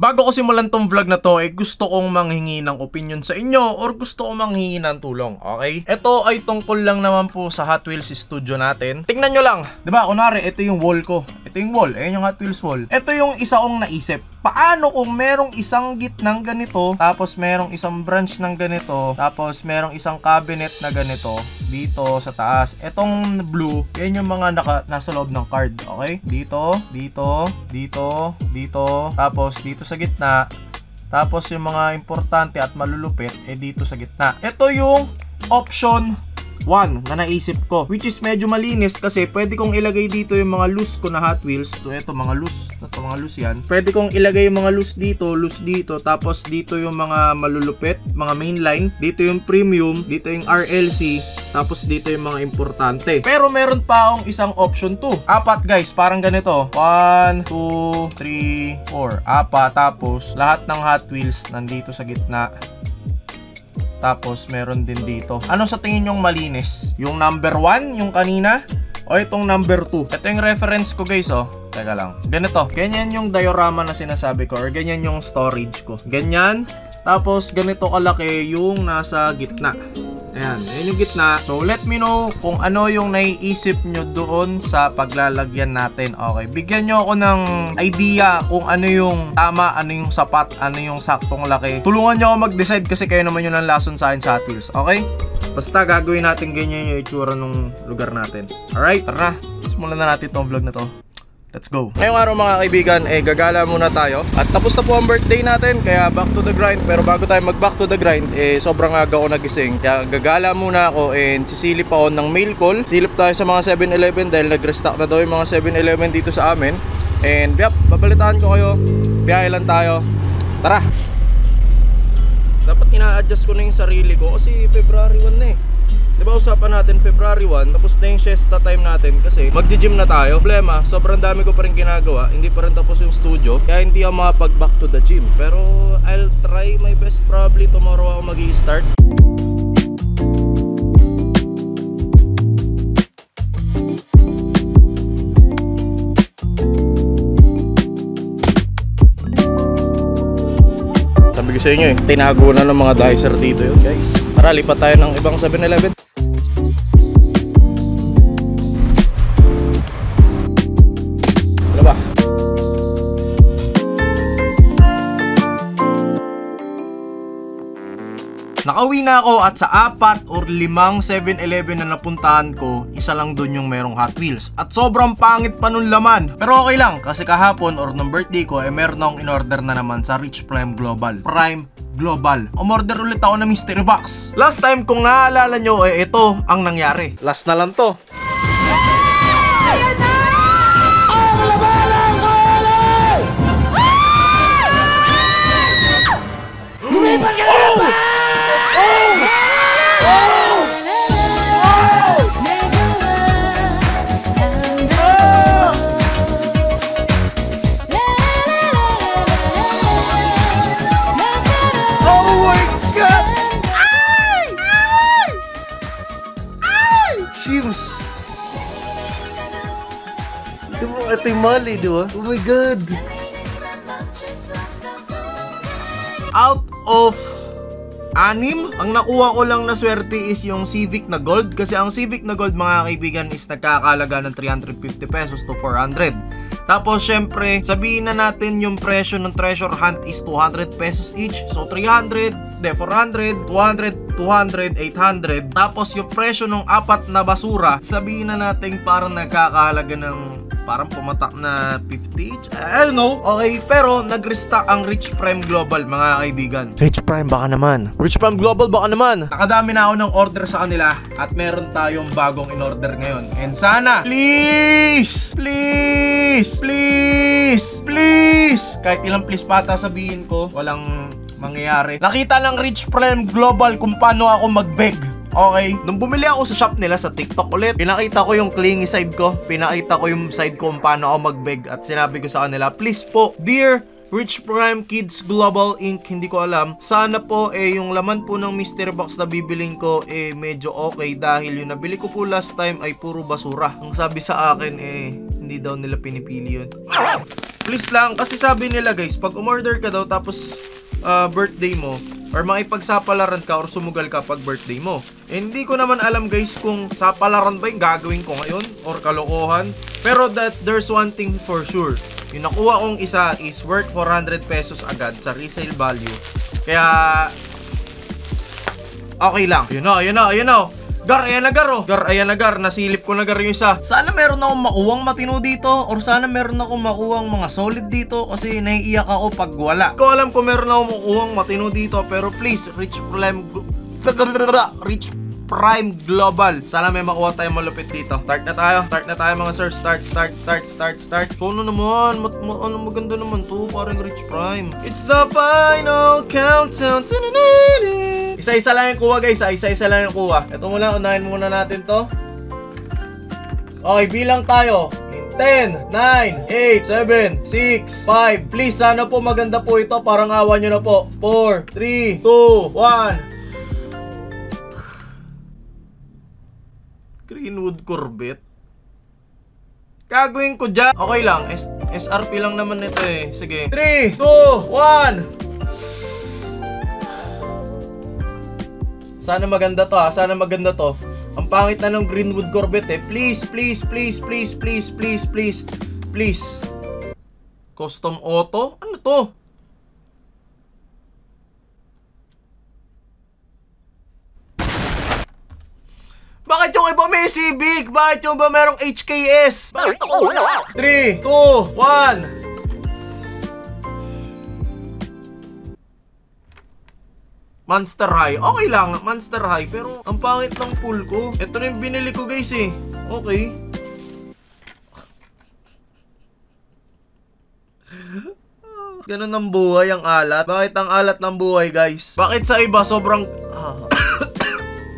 Bago ko simulan tong vlog na to, gusto kong manghingi ng opinion sa inyo or gusto kong manghingi ng tulong, okay? Ito ay tungkol lang naman po sa Hot Wheels studio natin. Tingnan nyo lang, diba? Kunwari, ito yung wall ko. Ito yung wall, ayan yung Hot Wheels wall. Ito yung isa kong naisip. Paano kung merong isang gitnang ganito, tapos merong isang branch ng ganito, tapos merong isang cabinet na ganito dito sa taas. Etong blue, yan yung mga nasa loob ng card, okay? Dito, dito, dito, dito, tapos dito sa gitna, tapos yung mga importante at malulupit dito sa gitna. Ito yung option 1 na naisip ko, which is medyo malinis kasi pwede kong ilagay dito yung mga loose ko na Hot Wheels. Ito mga loose, mga loose yan. Pwede kong ilagay yung mga loose dito, tapos dito yung mga malulupit, mga mainline, dito yung premium, dito yung RLC, tapos dito yung mga importante. Pero meron pa akong isang option 2. Apat guys, parang ganito. 1, 2, 3, 4. Apat, tapos lahat ng Hot Wheels nandito sa gitna. Tapos meron din dito. Ano sa tingin nyong malinis? Yung number 1, yung kanina? O itong number 2? Ito yung reference ko guys, oh. Teka lang. Ganito. Ganyan yung diorama na sinasabi ko, or ganyan yung storage ko. Ganyan. Tapos ganito kalaki yung nasa gitna. Ayan, yun yung gitna. So, let me know kung ano yung naiisip nyo doon sa paglalagyan natin. Okay, bigyan nyo ako ng idea kung ano yung tama, ano yung sapat, ano yung saktong laki. Tulungan nyo ako mag-decide kasi kayo naman yun ang lason sa akin sa Hot Wheels. Okay? Basta gagawin natin ganyan yung itsura ng lugar natin. Alright, tara na. Simulan na natin itong vlog na to. Let's go. Ngayong araw mga kaibigan, gagala muna tayo. At tapos na po ang birthday natin, kaya back to the grind. Pero bago tayo mag back to the grind, sobrang aga ako nagising. Kaya gagala muna ako and sisilip ako ng mail call. Silip tayo sa mga 7-Eleven dahil nag-restock na daw yung mga 7-Eleven dito sa amin. And yep, babalitaan ko kayo. Biyahe lang tayo. Tara! Dapat ina-adjust ko na yung sarili ko kasi February 1 na Diba usapan natin February 1, tapos na yung siesta time natin kasi magdi-gym na tayo. Problema, sobrang dami ko pa rin ginagawa, hindi pa rin tapos yung studio, kaya hindi ako makapag-back to the gym. Pero I'll try my best, probably tomorrow ako mag-i-start. Sabi ko sa inyo tinago na ng mga dicer dito yun guys. Tara, lipat tayo ng ibang 7-Eleven. Nakauwi na ako at sa 4 or 5 7-Eleven na napuntahan ko, isa lang dun yung merong Hot Wheels. At sobrang pangit pa nun laman. Pero okay lang kasi kahapon or nung birthday ko meron akong in-order na naman sa Rich Prime Global. Umorder ulit ako ng mystery box. Last time kung naaalala nyo, ito ang nangyari. Last na lang to. Ito yung mali, di ba? Oh my God! Out of 6, ang nakuha ko lang na swerte is yung Civic na Gold. Kasi ang Civic na Gold mga kaibigan is nagkakalaga ng 350 pesos to 400. Tapos syempre, sabihin na natin yung presyo ng treasure hunt is 200 pesos each. So 400, 200, 200, 800. Tapos yung presyo ng 4 na basura, sabihin na natin parang nagkakahalaga ng parang pumatak na 50 each. I don't know. Okay, pero nag-restock ang Rich Prime Global mga kaibigan. Rich Prime baka naman. Rich Prime Global baka naman. Nakadami na ako ng order sa kanila at meron tayong bagong in-order ngayon. And sana, please, kahit ilang please pata sabihin ko, walang mangyayari. Nakita ng Rich Prime Global kung paano ako mag-beg. Okay, nung bumili ako sa shop nila sa TikTok ulit, pinakita ko yung clingy side ko, pinakita ko yung side ko kung paano ako mag-beg at sinabi ko sa kanila, please po, dear Rich Prime Kids Global Inc. Hindi ko alam. Sana po yung laman po ng mystery box na bibiling ko medyo okay dahil yung nabili ko po last time ay puro basura. Ang sabi sa akin hindi daw nila pinipili yun. Please lang, kasi sabi nila guys, pag umorder ka daw tapos birthday mo, or makipagsapalaran ka or sumugal ka pag birthday mo. Hindi ko naman alam guys kung sapalaran ba yung gagawin ko ngayon or kalokohan. Pero that there's one thing for sure. Yung nakuha kong isa is worth 400 pesos agad sa resale value. Kaya okay lang. Yun na. Gar, ayan na gar, oh. Gar, ayan na gar. Nasilip ko na gar yung isa. Sana meron akong makuwang matino dito. Or sana meron akong makuwang mga solid dito. Kasi naiiyak ako pag wala. Hindi ko alam kung meron akong makuwang matino dito. Pero please, Rich Prime Global. Sana may makuha tayong malupit dito. Start na tayo mga sir. Start. Sono naman. Ano maganda naman to. Parang Rich Prime. It's the final countdown. Isa-isa lang yung kuha guys. Isa-isa lang yung kuha. Ito muna. Unahin muna natin to. Okay, bilang tayo. 10, 9, 8, 7, 6, 5. Please, sana po maganda po ito. Parang awa nyo na po. 4, 3, 2, 1. Greenwood Corvette. Gagawin ko dyan. Okay lang. SRP lang naman ito eh. Sige. 3, 2, 1. Sana maganda to ha. Sana maganda to. Ang pangit na ng Greenwood Corvette eh. Please. Custom auto? Ano to? Bakit yung iba may Civic? Bakit yung iba merong HKS? Bakit ako wala? 3, 2, 1. Monster High. Okay lang, Monster High. Pero ang pangit ng pool ko. Ito na yung binili ko guys eh. Okay. Ganun ang buhay, ang alat. Bakit ang alat ng buhay guys? Bakit sa iba sobrang...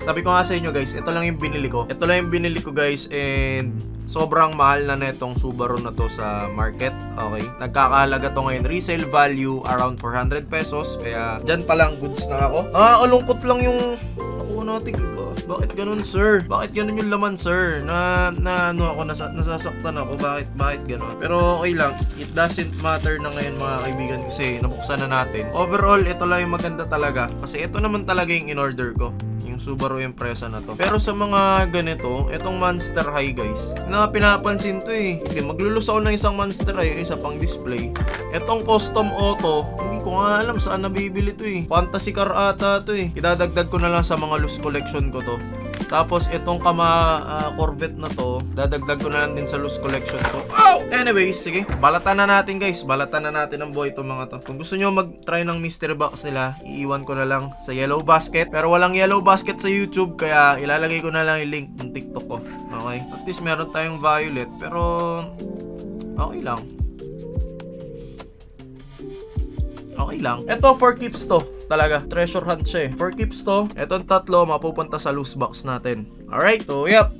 Sabi ko nga sa inyo guys, ito lang yung binili ko. Ito lang yung binili ko guys, and sobrang mahal na netong Subaru na to sa market. Okay, nagkakahalaga to ngayon resale value around 400 pesos. Kaya dyan palang goods na ako. Kalungkot lang yung nakuha natin iba. Bakit ganun sir? Bakit ganun yung laman sir? Ano ako, nasasaktan ako. Bakit ganun? Pero okay lang, it doesn't matter na ngayon mga kaibigan, kasi nabuksan na natin. Overall, ito lang yung maganda talaga, kasi ito naman talaga yung in-order ko, yung Subaru Impreza na to. Pero sa mga ganito, itong Monster High guys, na pinapansin to eh. Hindi, maglulus ako ng isang Monster High, isa pang display. Itong custom auto, hindi ko nga alam saan nabibili to eh. Fantasy car ata to eh. Idadagdag ko na lang sa mga loose collection ko to. Tapos itong Corvette na to, dadagdag ko na lang din sa loose collection ko. Anyways, sige, balatan na natin guys. Balatan na natin ang buhay itong mga to. Kung gusto nyo mag-try ng mystery box nila, iiwan ko na lang sa yellow basket. Pero walang yellow basket sa YouTube, kaya ilalagay ko na lang yung link ng TikTok ko. Okay, at least meron tayong violet, pero okay lang. Okay lang. Ito for keeps to. Talaga, treasure hunt siya eh. For keeps to. Etong tatlo mapupunta sa loose box natin. Alright, so yep.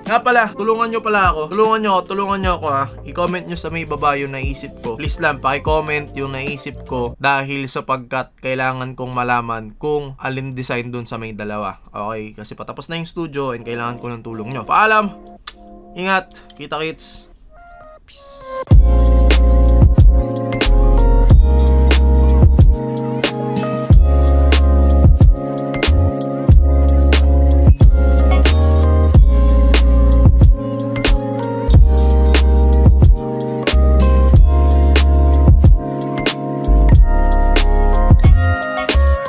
Nga pala, tulungan nyo ako. Tulungan nyo ako ha. I-comment nyo sa may baba yung naisip ko. Please lang, paki-comment yung naisip ko, dahil sapagkat kailangan kong malaman kung alin design dun sa may dalawa. Okay, kasi patapos na yung studio and kailangan ko ng tulong nyo. Paalam! Ingat! Kita-kits! Peace!